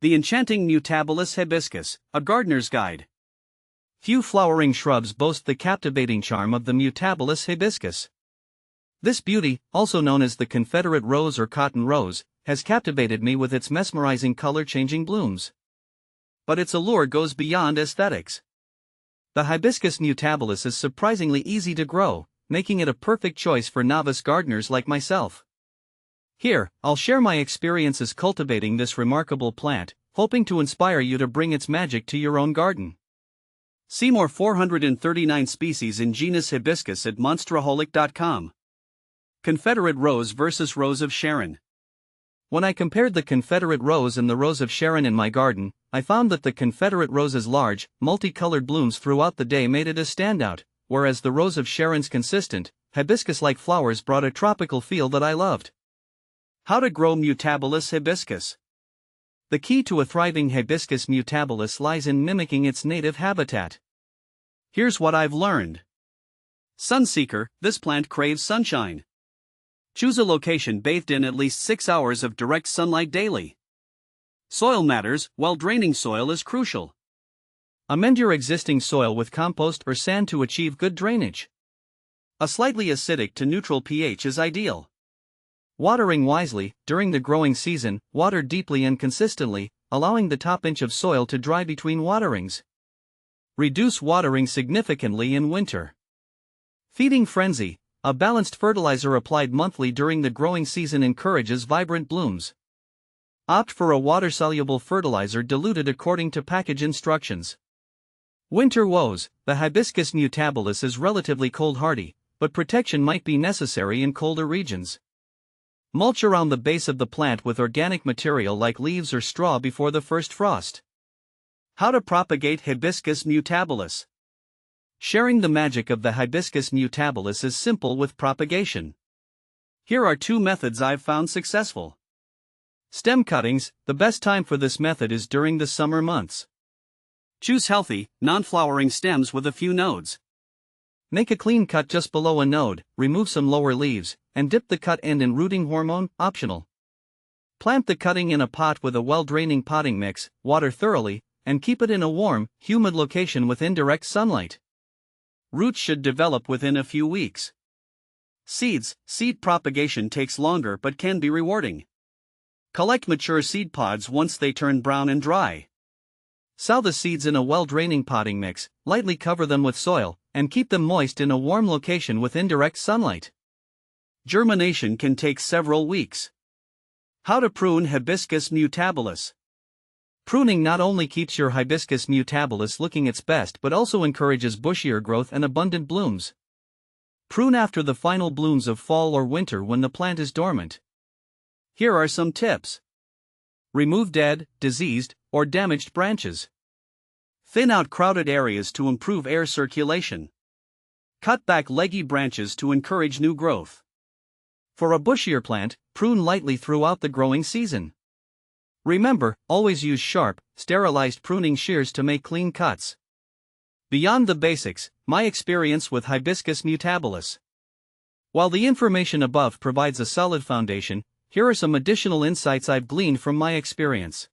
The Enchanting Mutabilis Hibiscus, a Gardener's Guide. Few flowering shrubs boast the captivating charm of the Mutabilis hibiscus. This beauty, also known as the Confederate rose or cotton rose, has captivated me with its mesmerizing color-changing blooms. But its allure goes beyond aesthetics. The Hibiscus mutabilis is surprisingly easy to grow, making it a perfect choice for novice gardeners like myself. Here, I'll share my experiences cultivating this remarkable plant, hoping to inspire you to bring its magic to your own garden. See more 439 species in genus Hibiscus at monsteraholic.com. Confederate Rose versus Rose of Sharon. When I compared the Confederate Rose and the Rose of Sharon in my garden, I found that the Confederate Rose's large, multicolored blooms throughout the day made it a standout, whereas the Rose of Sharon's consistent, hibiscus-like flowers brought a tropical feel that I loved. How to grow Mutabilis hibiscus. The key to a thriving Hibiscus mutabilis lies in mimicking its native habitat. Here's what I've learned. Sunseeker, this plant craves sunshine. Choose a location bathed in at least 6 hours of direct sunlight daily. Soil matters, well-draining soil is crucial. Amend your existing soil with compost or sand to achieve good drainage. A slightly acidic to neutral pH is ideal. Watering wisely. During the growing season, water deeply and consistently, allowing the top inch of soil to dry between waterings. Reduce watering significantly in winter. Feeding frenzy. A balanced fertilizer applied monthly during the growing season encourages vibrant blooms. Opt for a water-soluble fertilizer diluted according to package instructions. Winter woes. The Hibiscus mutabilis is relatively cold-hardy, but protection might be necessary in colder regions. Mulch around the base of the plant with organic material like leaves or straw before the first frost. How to propagate Hibiscus mutabilis. Sharing the magic of the Hibiscus mutabilis is simple with propagation. Here are 2 methods I've found successful. Stem cuttings. The best time for this method is during the summer months. Choose healthy, non-flowering stems with a few nodes. Make a clean cut just below a node, remove some lower leaves, and dip the cut end in rooting hormone, optional. Plant the cutting in a pot with a well-draining potting mix, water thoroughly, and keep it in a warm, humid location with indirect sunlight. Roots should develop within a few weeks. Seeds. Seed propagation takes longer but can be rewarding. Collect mature seed pods once they turn brown and dry. Sow the seeds in a well-draining potting mix, lightly cover them with soil, and keep them moist in a warm location with indirect sunlight. Germination can take several weeks. How to prune Hibiscus mutabilis. Pruning not only keeps your Hibiscus mutabilis looking its best but also encourages bushier growth and abundant blooms. Prune after the final blooms of fall or winter when the plant is dormant. Here are some tips. Remove dead, diseased, or damaged branches. Thin out crowded areas to improve air circulation. Cut back leggy branches to encourage new growth. For a bushier plant, prune lightly throughout the growing season. Remember, always use sharp, sterilized pruning shears to make clean cuts. Beyond the basics, my experience with Hibiscus mutabilis. While the information above provides a solid foundation, here are some additional insights I've gleaned from my experience.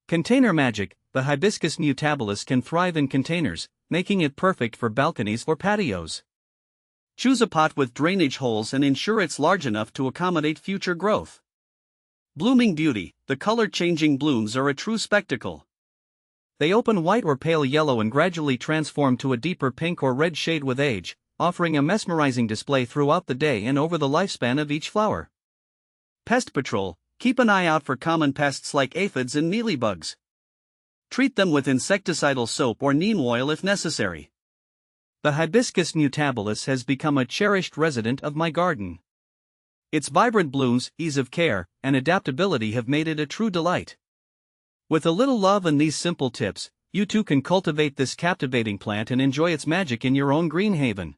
Container magic. The Hibiscus mutabilis can thrive in containers, making it perfect for balconies or patios. Choose a pot with drainage holes and ensure it's large enough to accommodate future growth. Blooming beauty. The color-changing blooms are a true spectacle. They open white or pale yellow and gradually transform to a deeper pink or red shade with age, offering a mesmerizing display throughout the day and over the lifespan of each flower. Pest control. Keep an eye out for common pests like aphids and mealybugs. Treat them with insecticidal soap or neem oil if necessary. The Hibiscus mutabilis has become a cherished resident of my garden. Its vibrant blooms, ease of care, and adaptability have made it a true delight. With a little love and these simple tips, you too can cultivate this captivating plant and enjoy its magic in your own green haven.